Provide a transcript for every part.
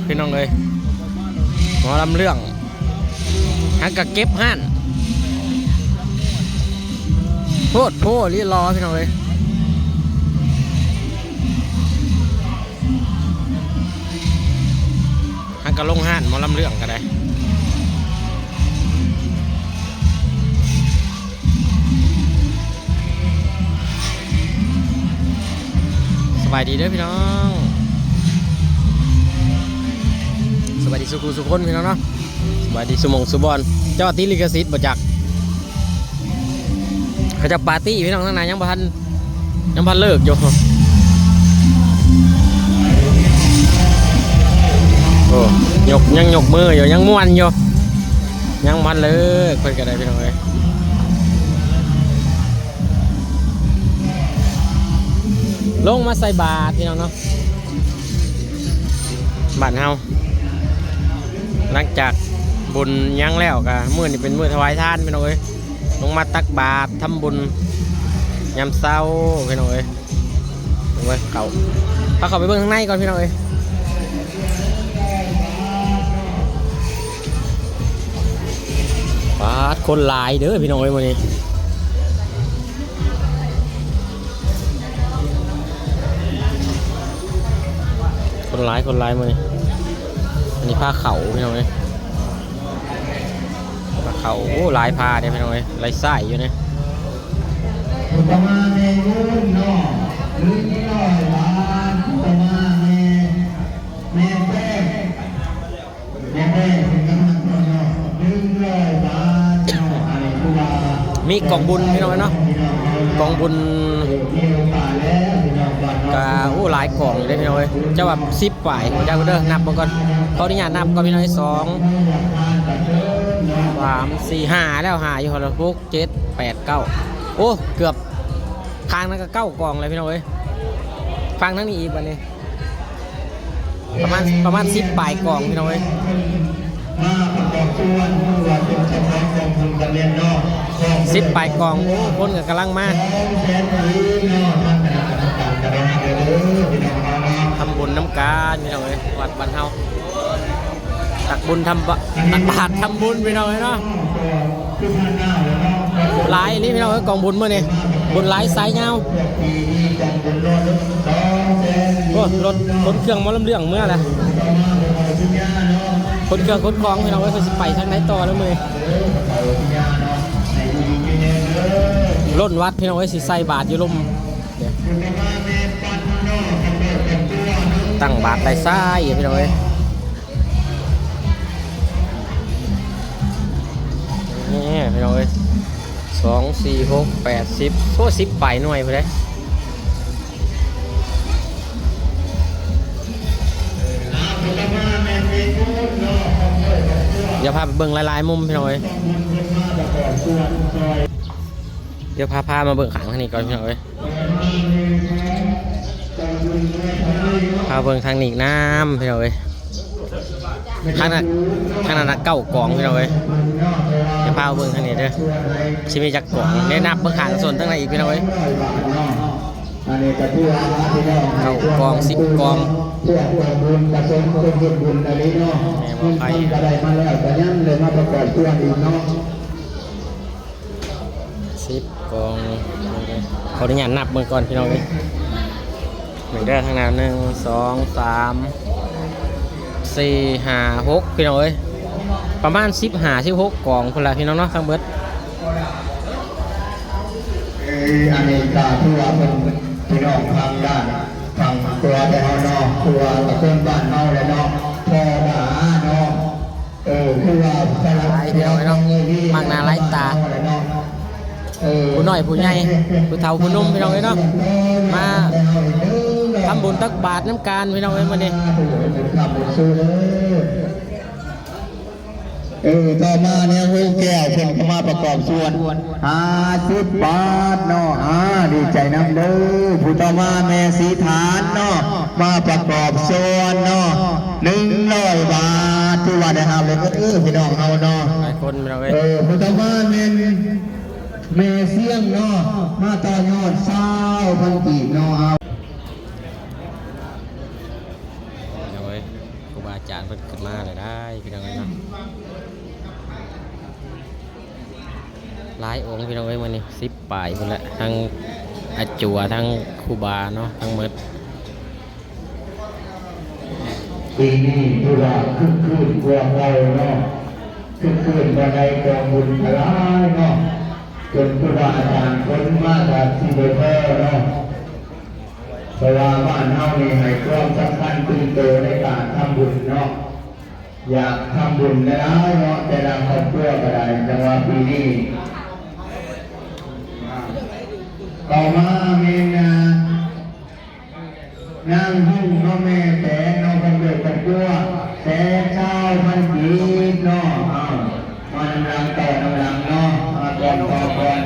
พี่น้องเลยหมอลำเรื่องฮักกะเก็บห่านโพดโพรีรอพี่น้องเลยฮักกะลงห่านหมอลำเรื่องก็ได้สบายดีเด้อพี่น้องสบายดีสุขุสุขคนพี่น้องเนาะสบายดีสุมงสุบอนเจ้าตีลิขสิทธิ์บ่จักเขาจะปาร์ตี้พี่น้องทั้งนั้นยังพันเลิกอยู่โอ้ยังยกมืออยู่ยังม้วนอยู่ยังพันเลิกคนกันได้พี่น้องเลยลงมาใส่บาตรพี่น้องเนาะบาตรเฮาหลังจากบุญยังแล้วก็มื้อนี้เป็นมื้อถวายทานพี่น้องเอ้ยลงมาตักบาตรทำบุญยามเช้าพี่น้องเอ้ยลงไปเข้าไปเบิ่งข้างในก่อนพี่น้องเอ้ยบาตรคนหลายเด้อพี่น้องเอ้ยมื้อนี้คนร้ายมาเนี่ยอันนี้ผ้าเขาพี่น้องเลยผ้าเขาโอ้ลายผ้าเนี่ยพี่น้องเลยลายไส้อยู่เนี่ยมีกล่องบุญพี่น้องเนาะกล่องบุญก็โอ้หลายกล่องเลยพี่น้อยเจ้าแบบ10 ฝ่ายเจ้าก็เด้อนับมาก่อนเขาที่อยากนับก็พี่น้อย2 3 4 5แล้วหาอยู่คนละพวก7 8 9โอ้เกือบทางนั้นก็9 กล่องเลยพี่น้อยฟังทั้งนี้อีกวันนี้ประมาณ10 ฝ่ายกล่องพี่น้อย10 ฝ่ายกล่องโอ้คนก็กำลังมาทำบุญน้ำการพี่น้องเอ้ยวัดบ้านเฮาตักบุญตักบาตรทำบุญพี่น้องเอ้ยเนาะหลายนี่พี่น้องเอ้ยกองบุญมื้อนี้บุญหลายสายยาวโอ้รถขนเครื่องมาลำเรื่องเมื่อไรขนเครื่องขนของพี่น้องเอ้ยเขาสิไปทางไหนต่อแล้วมื้อล้นวัดพี่น้องเอ้ยสิใส่บาตรอยู่ลมตั้งบาตรไรซ้ายพี่น้องเอ้ยนี่พี่น้องเอ้ย2 4 6 8 10โอ้10 ไปหน่วยไปเลยเดี๋ยวพาไปเบิ่งหลายๆมุมพี่น้องเอ้ยเดี๋ยวพามาเบิ่งขังทางนี้ก่อนพี่น้องเอ้ยพาเบิ่งทางนี้น้ำพี่น้องเอ้ยทางนั้น9 กล่องพี่น้องเอ้ยเดี๋ยวพาเบิ่งทางนี้เด้อชิมีจักกล่องได้นับเบิ่งขังส่วนทั้งไหนอีกพี่น้องเอ้ย9 กล่อง10 กล่องแม่บ่ไป10 กล่องเขาได้ยันนับเบิ่งก่อนพี่น้องเอ้ยเหมือนได้ทางนั้น1 2 3 4 5 6พี่น้องเอ้ยประมาณ15 16 กล่องคนละพี่น้องเนาะทั้งเบิดอันนี้ก็ถือว่าเป็นพี่น้องทางด้านฝั่งครัวแต่เฮาเนาะครัวตะเกียบบ้านเฮาเลยเนาะพ่อหาเนาะคือว่าสลับพี่น้องเนาะมากหน้าหลายตาผู้น้อยผู้ใหญ่ผู้เฒ่าผู้หนุ่มพี่น้องเอ้ยเนาะมาทำบุญตักบาตรน้ำการพี่น้องเอ้ยมื้อนี้ต่อมาเนี่ยหูแก้วเพิ่นเข้ามาประกอบส่วน50 บาทเนาะดีใจน้ำเด้อผู้ต่อมาแม่สีฐานเนาะมาประกอบส่วนเนาะ100 บาทที่ว่าได้รับเลยก็พี่น้องเฮาเนาะหลายคนพี่น้องเอ้ยผู้ต่อมาแม่เสียงเนาะมาต่อยอด20,000 กีบเนาะเอาไว้ครูบาอาจ พิ่นขึ้นมาเลยได้พี่น้องเอ้ยเนาะหลายองค์พี่น้องเอ้ยมื้อนี้10ปลายพุ่นละทั้งอาจัวทั้งครูบาเนาะทั้งหมด ปีนี้ทุลาขึ้นกว่าเราเนาะขึ้นมาในกองบุญพลายเนาะจนทุลาอาจารย์คนมาจากที่เบอร์เนาะเพราะว่าบ้านเฮานี่ให้ความสำคัญตื่นโตในการทำบุญเนาะอยากทำบุญได้เนาะแต่ละครอบครัวก็ได้จังหวะปีนี้ต่อมาเมนานั่งหุ่งน้องแม่แต่น้องคนเกิดคนตัวแต่เช้ามันจีบเนาะมันรังต่อน้ำรังเนาะก่อน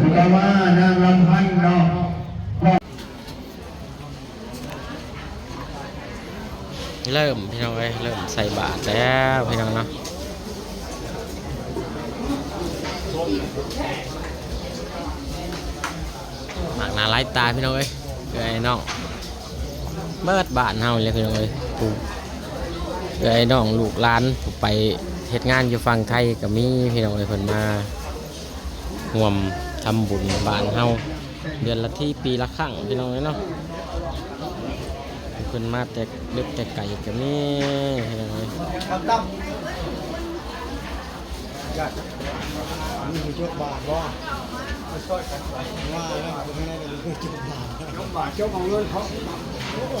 คุณว่านั่งลำพันเนาะเริ่มพี่น้องเอ้ยเริ่มใส่บาตรแล้วพี่น้องเนาะหมากหนาไล่ตาพี่น้องเอ้ยเอ้ยน้องเบิดบ้านเฮาเลยพี่น้องเอ้ยปูเอ้ยน้องลูกหลานไปเฮ็ดงานอยู่ฝั่งไทยก็มีพี่น้องเอ้ยเพิ่นมาร่วมทำบุญบ้านเฮาเดือนละที่ปีละครั้งพี่น้องเอ้ยเนาะเพิ่นมาแต่เล็กแต่ไก่ก็มีพี่น้องเอ้ยมีจุดบาทบ่ไม่ช่วยกันว่าแล้วไม่ได้เลยจุดบาทจุดบาทเจ้าของเงินเขา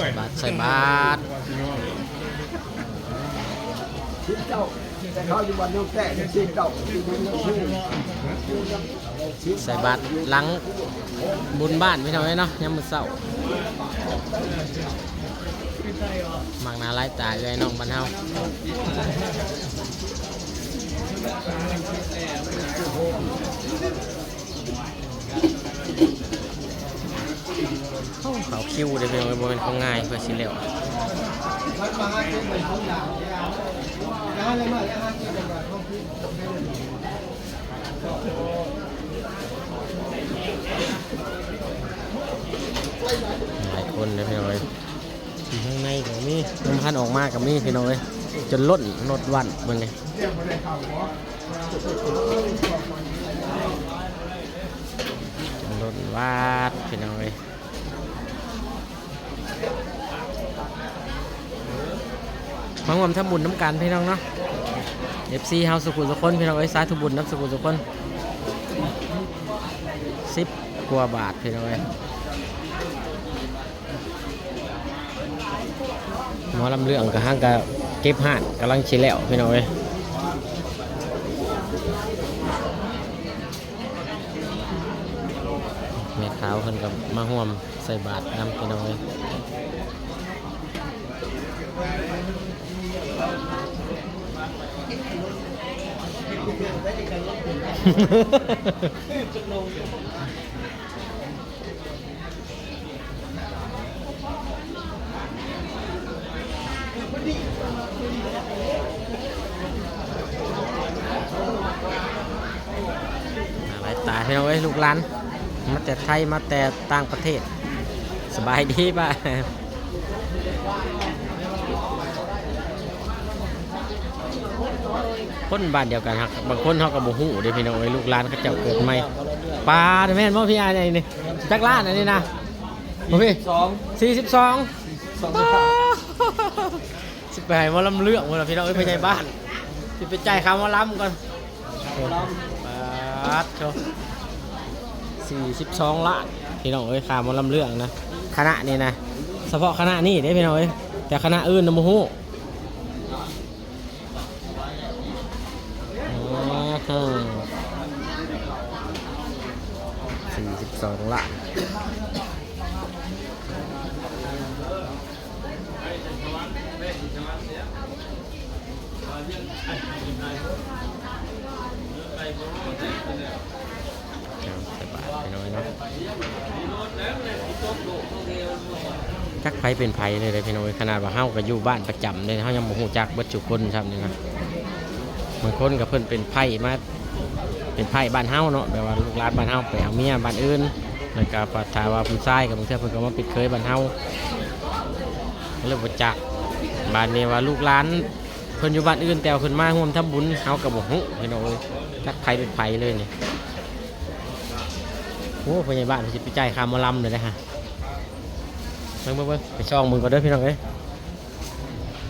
ใส่บาตรชิ้นเจ้าแต่เขาอยู่บ้านน้องแต่ชิ้นเจ้าใส่บาตรหลังบุญบ้านพี่น้องเอ้ยเนาะยามมื้อเช้าหมากหนาไล่ตาเอ้ยน้องบ้านเฮาเขาคิวเดี๋ยวพี่น้องไปบนของง่ายเพื่อสิเร็วหลายคนเลยพี่น้องข้างในก็มีน้ำพันออกมากับมีพี่น้องจนล้นนดวันเบิ่งเลยจนล้นวาดพี่น้องมาร่วมทำบุญน้ำกันพี่น้องเนาะ FC เฮาสุขุมสุขนพี่น้องสาธุบุญน้ำสุขุมสุขน10 กว่าบาทพี่น้องหมอลำเรื่องกับห้างกับเก็บห่านกำลังชิแล้วพี่น้องแม่ขาวเพิ่นกับมาห่วมใส่บาตรนำพี่น้องหลายตาพี่น้องลูกหลานมาแต่ไทยมาแต่ต่างประเทศสบายดีป่ะคนบ้านเดียวกันครับบางคนเขาก็บ่ฮู้เด้พี่น้องลูกหลานเขาเจ้าเกิดใหม่ปลาแม่นบ่พี่อายนี่จักล้านอันนี้นะบ่พี่42สิไปให้หมอลำเรื่องพุ่นล่ะพี่น้องไปใจบ้านสิไปจ่ายค่าหมอลำก่อนบาทโธ42 ล้านพี่น้องค่าหมอลำเรื่องนะคณะนี่นะเฉพาะคณะนี้เด้พี่น้องแต่คณะอื่นน่ะบ่ฮู้42 ล้านจักไผเป็นไผเลยพี่น้องขนาดว่าเฮาก็อยู่บ้านประจำเลยเฮายังบ่ฮู้จักเบิดทุกคนครับนี่นะบางคนก็เพิ่นเป็นไผมาเป็นไผบ้านเฮาเนาะแบบว่าลูกหลานบ้านเฮาไปเอาเมียบ้านอื่นแล้วก็ถ้าว่าผู้ชายก็บางเทื่อเพิ่นก็มาปิดเคยบ้านเฮา เริ่มบ่จักบ้านนี้ว่าลูกหลานเพิ่นอยู่บ้านอื่นแต่ว่าเพิ่นมาร่วมทำบุญเฮาก็บ่ฮู้พี่น้องเอ้ยจักไผเป็นไผเลยนี่โอ้ผู้ใหญ่บ้านสิไปจ่ายค่าหมอลำเลยนะฮะเบิ่งไปช่องมึงก่อนเด้อพี่น้องเอ้ย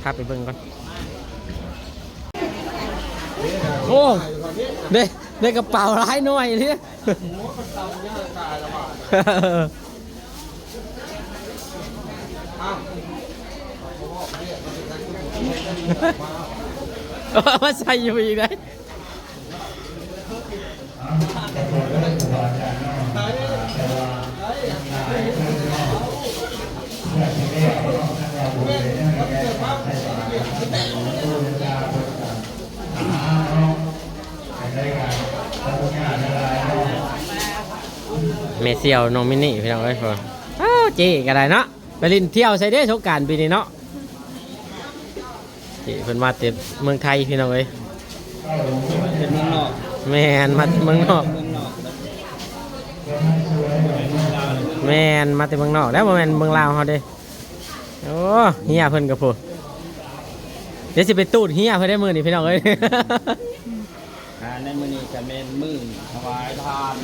พาไปเบิ่งก่อนโอ้ได้กระเป๋าร้ายหน่อยนี่มาใส่อยู่อีกได้เมเซียวน้องมินี่พี่น้องเอ้ยพอเจ๊ก็ได้เนาะไปลินเที่ยวใส่เด้สงกรานต์ปีนี้เนาะเจ๊เพิ่นมาเต็มเมืองไทยพี่น้องเอ้ย เป็นเมืองนอก แม่นมาเมืองนอกแม่นมาแต่เมืองนอกแล้วบ่แม่นเมืองลาวเฮาเด้โอ้เฮียเพิ่นก็พูดเดี๋ยวสิไปตูดเฮียเพิ่นได้มื้อนี้พี่น้องเอ้ย ในมื้อนี้จะเป็นมื้อถวายทาน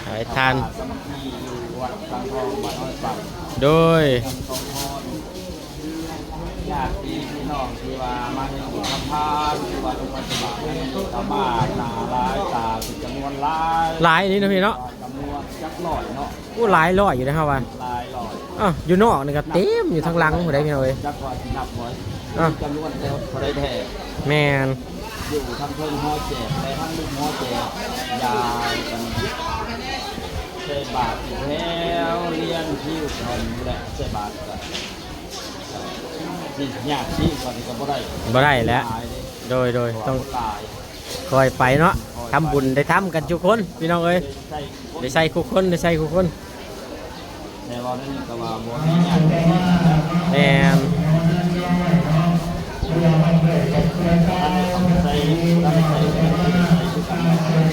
ถวายทาน สมัครที่อยู่วัดบางทองบ้านอ้อยปัก โดย ทองพรญาติพี่น้องที่ว่ามาในบุญทำทานที่ว่าลงปฏิบัติในตาบ้านนาร้ายตาจำนวนหลาย หลายนี่เนาะพี่เนาะ จำนวนจักหน่อยเนาะ อู้หลายร้อยอยู่นะครับว่า หลายร้อย อยู่นอกนี่ก็เต็มอยู่ทางหลังผู้ใดพี่น้องเอ้ย จักว่าที่นับไว้ อ้าว จำนวนแล้วเขาได้แท้ แม่น อยู่ทางเพิ่งห่อแจกในทั้งลูกห่อแจกยายกันเสบาทแล้วเลี้ยงคิวคนและเสบาทกันที่ยากที่ก่อนที่จะบ่ได้ บ่ได้แล้ว ตายเลย โดยต้อง ตาย คอยไปเนาะทำบุญได้ทำกันทุกคนพี่น้องเอ้ย ใช่ ได้ใส่คุกคนได้ใส่คุกคน ในวันนั้นก็ว่าบ่มีญาติ แม่น ใส่ใส่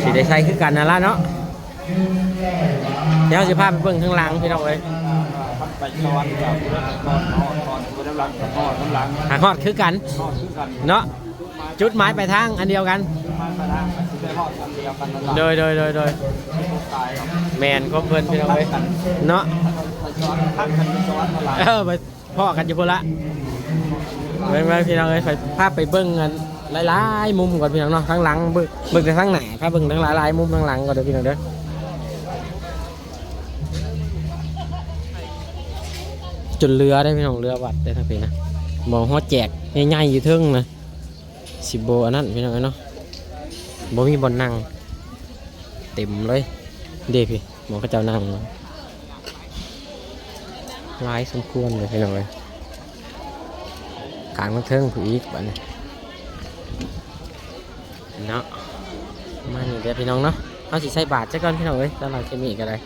สิได้ใส่คือกันนั่นล่ะเนาะเดี๋ยวสิพาไปเบิ่งข้างหลังพี่น้องเอ้ย พัดไปช้อนกับก่อนนอนก่อนคือน้ำหลังกับนอนน้ำหลัง หาฮอดคือกัน นอนคือกัน เนาะจุดหมายปลายทางอันเดียวกัน มาประทางกันสิได้ฮอดกันเดียวกันนั่นล่ะ โดย ตายครับ แมนก็เพิ่นพี่น้องเอ้ยเนาะ ไปช้อนพักกันไปช้อนมาหลาย ไปพ่อกันอยู่พุ่นละเบิ่งพี่น้องเอ้ยไปพาไปเบิ่งกันหลายๆมุมก่อนพี่น้องเนาะข้างหลังเบิ่งแต่ข้างหน้าพาเบิ่งทั้งหลายๆมุมข้างหลังก่อนเด้อพี่น้องเด้อจนเรือได้พี่น้องเรือวัดได้ทั้งปีนะหมอหัวแจกใหญ่ๆอยู่เทึงนะสิโบอันนั้นพี่น้องเอ้ยเนาะบ่มีบ่อนนั่งเต็มเลยเด้พี่หมอเขาเจ้านั่งหลายสมควรเลยพี่น้องเอ้ยกลางมันเทิงผู้อีกบัดนี้เนาะมานี่เด้อพี่น้องเนาะเอาสิใส่บาทซะก่อนพี่น้องเอ้ยตลาดเคมีก็ได้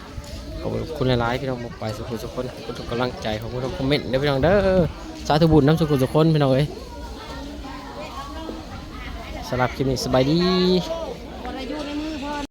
ขอบคุณหลายๆพี่น้องบอกไปสุขุสุขคนขอบคุณทุกกำลังใจขอบคุณทุกคอมเมนต์เด้อพี่น้องเด้อสาธุบุญน้ำสุขุสุขคนพี่น้องเอ้ยสำหรับคลิปนี้สบายดี